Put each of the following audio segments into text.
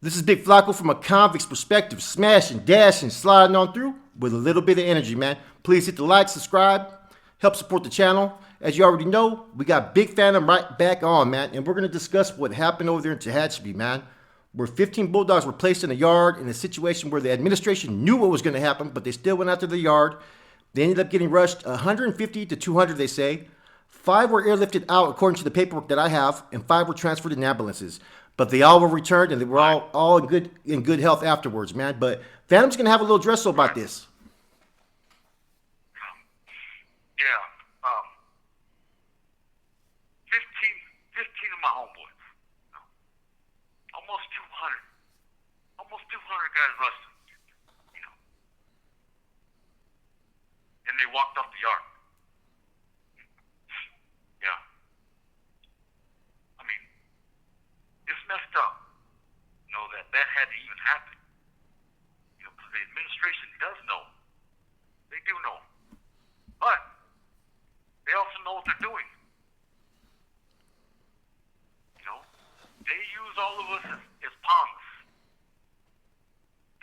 This is Big Flacco from a convict's perspective, smashing, dashing, sliding on through with a little bit of energy, man. Please hit the like, subscribe, help support the channel. As you already know, we got Big Phantom right back on, man, and we're going to discuss what happened over there in Tehachapi, man, where 15 Bulldogs were placed in a yard in a situation where the administration knew what was going to happen, but they still went out to the yard. They ended up getting rushed 150 to 200, they say. 5 were airlifted out, according to the paperwork that I have, and 5 were transferred in ambulances. But they all were returned, and they were all in good health afterwards, man. But Phantom's gonna have a little dress about this. Yeah, 15 of my homeboys, almost 200 guys rushed them, and they walked off the yard. Yeah, I mean, it's messed up, that had to even happen, because the administration does know. They do know. But they also know what they're doing. They use all of us as pawns.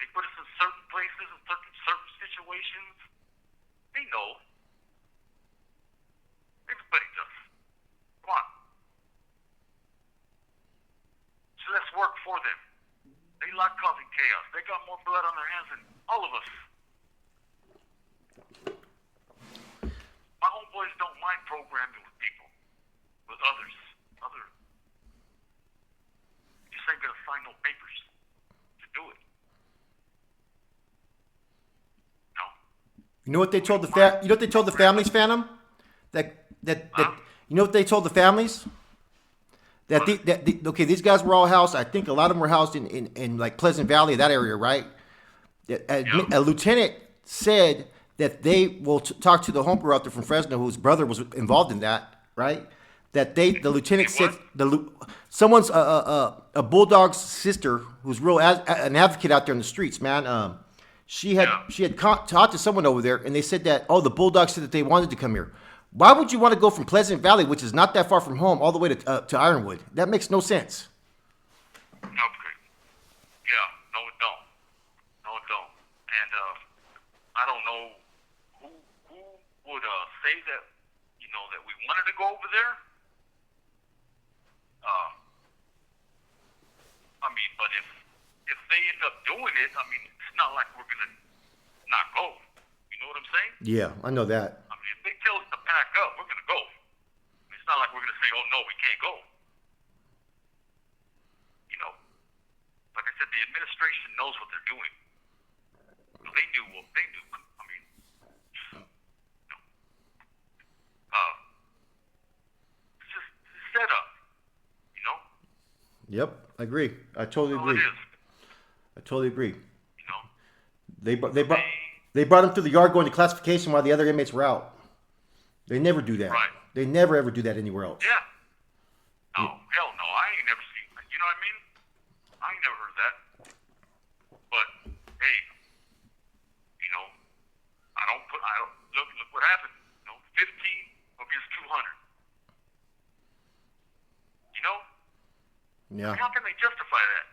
They put us in certain places, in certain situations. They know. Everybody does. Come on. So let's work for them. They like causing chaos. They got more blood on their hands than all of us. My homeboys don't mind programming with people, with others. You just ain't gonna sign no papers to do it. No. You know what they told the families, Phantom? You know what they told the families? Okay, these guys were all housed. I think a lot of them were housed in like Pleasant Valley, that area, right? A lieutenant said that they will talk to the homebrewer out there from Fresno, whose brother was involved in that, right? That the lieutenant said someone's a Bulldog's sister, who's an advocate out there in the streets, man. She had talked to someone over there, and they said that the Bulldogs said that they wanted to come here. Why would you want to go from Pleasant Valley, which is not that far from home, all the way to Ironwood? That makes no sense. Okay. Yeah. No, it don't. And I don't know who would say that that we wanted to go over there. But if they end up doing it, it's not like we're gonna not go. You know what I'm saying? Yeah, I know that. If they tell us to pack up, we're gonna go. It's not like we're gonna say, "Oh no, we can't go." Like I said, the administration knows what they're doing. They do what they do. It's just set up. Yep, I agree. I totally agree. It is. I totally agree. They brought him through the yard going to classification while the other inmates were out. They never do that. Right. They never ever do that anywhere else. Yeah. No, hell no. I ain't never seen that. You know what I mean? I ain't never heard that. But hey, look what happened. 15 against 200. Yeah. How can they justify that?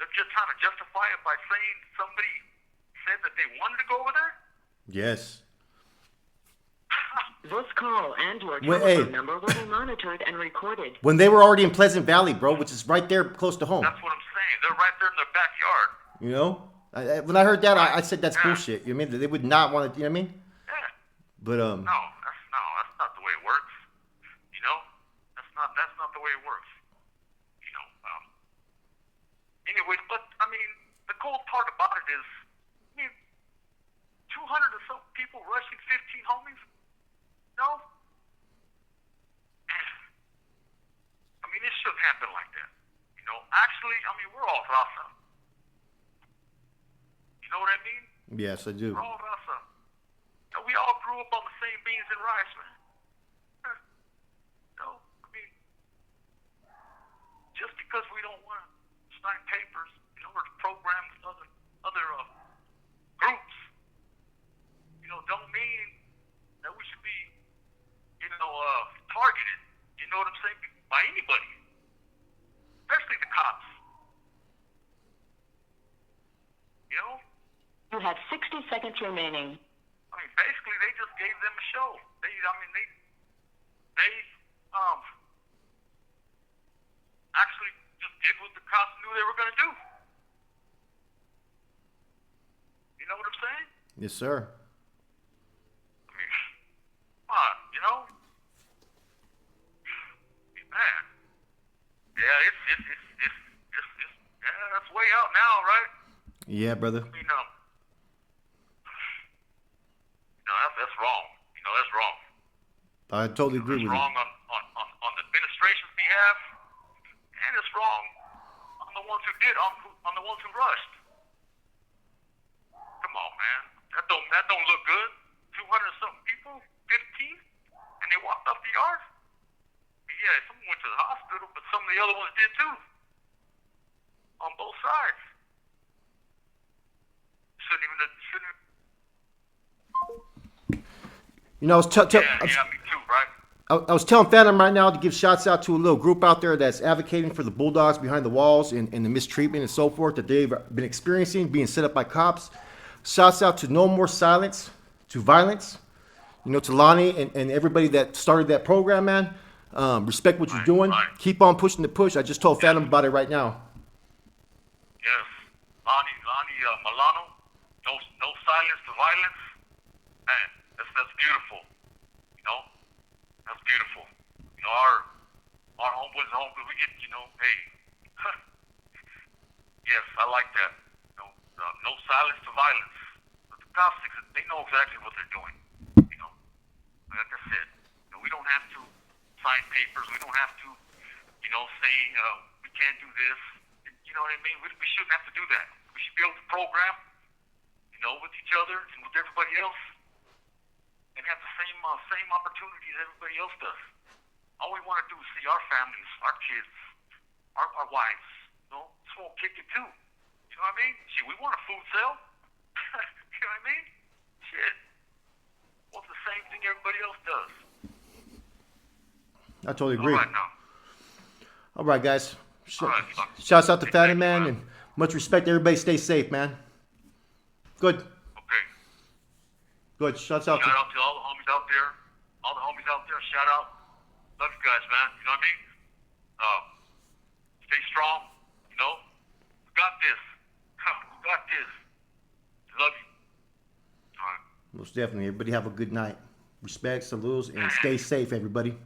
They're just trying to justify it by saying somebody said that they wanted to go over there? Yes. This call and your telephone number will be monitored and recorded. When they were already in Pleasant Valley, bro, which is right there close to home. That's what I'm saying. They're right there in their backyard. When I heard that, I said that's bullshit. You know what I mean? They would not want to. You know what I mean? Yeah. But No, that's not the way it works. That's not the way it works. Anyways, but the cool part about it is, 200 or so people rushing 15 homies. No. It shouldn't happen like that. Actually, we're all raza. You know what I mean? yes, I do. We're all raza. We all grew up on the same beans and rice, man. Just because we don't want to sign papers, or program with other groups, don't mean that we should be, targeted. You know what I'm saying? By anybody, especially the cops. have 60 seconds remaining. I mean, basically, they just gave them a show. They actually just did what the cops knew they were going to do. You know what I'm saying? Yes, sir. I mean, come on, you know? Man. Yeah, that's way out now, right? Yeah, brother. I mean, that's wrong. You know, that's wrong. I totally agree with It's you. wrong on the administration's behalf, and it's wrong on the ones who did, on the ones who rushed. Come on, man. That don't look good. 200 something people, 15, and they walked off the yard. Yeah, some went to the hospital, but some of the other ones did too. On both sides. Shouldn't even. You know, I was Yeah, me too, right? I was telling Phantom right now to give shots out to a little group out there that's advocating for the Bulldogs behind the walls and the mistreatment and so forth that they've been experiencing, being set up by cops. Shouts out to No More Silence, to Violence, you know, to Lonnie and everybody that started that program, man. Respect what you're doing. Right. Keep on pushing the push. I just told Phantom about it right now. Yes. Lonnie Milano, no silence to violence. Man, that's beautiful. You know? That's beautiful. You know, our homeboys and homeboys, we get, you know, hey. Yes, I like that. You know, no silence to violence. But the cops, they know exactly what they're doing. You know? Like I said, you know, we don't have to sign papers. We don't have to, you know, say we can't do this. You know what I mean? We shouldn't have to do that. We should be able to program, you know, with each other and with everybody else, and have the same opportunities everybody else does. All we want to do is see our families, our kids, our wives, you know, smoke, kick it too. You know what I mean? Shit, we want a food sale. You know what I mean? Shit. Well, it's the same thing everybody else does. I totally agree. All right, now. All right, guys. All right, Shouts out to Hey, Phantom, thank you, man, and much respect. Everybody stay safe, man. Good. Okay. Good. Shouts out Shout to... out to all the homies out there. All the homies out there, shout out. Love you guys, man. You know what I mean? Stay strong. You know? We got this. We got this. Love you. All right. Most definitely. Everybody have a good night. Respect, salutes, and stay safe, everybody.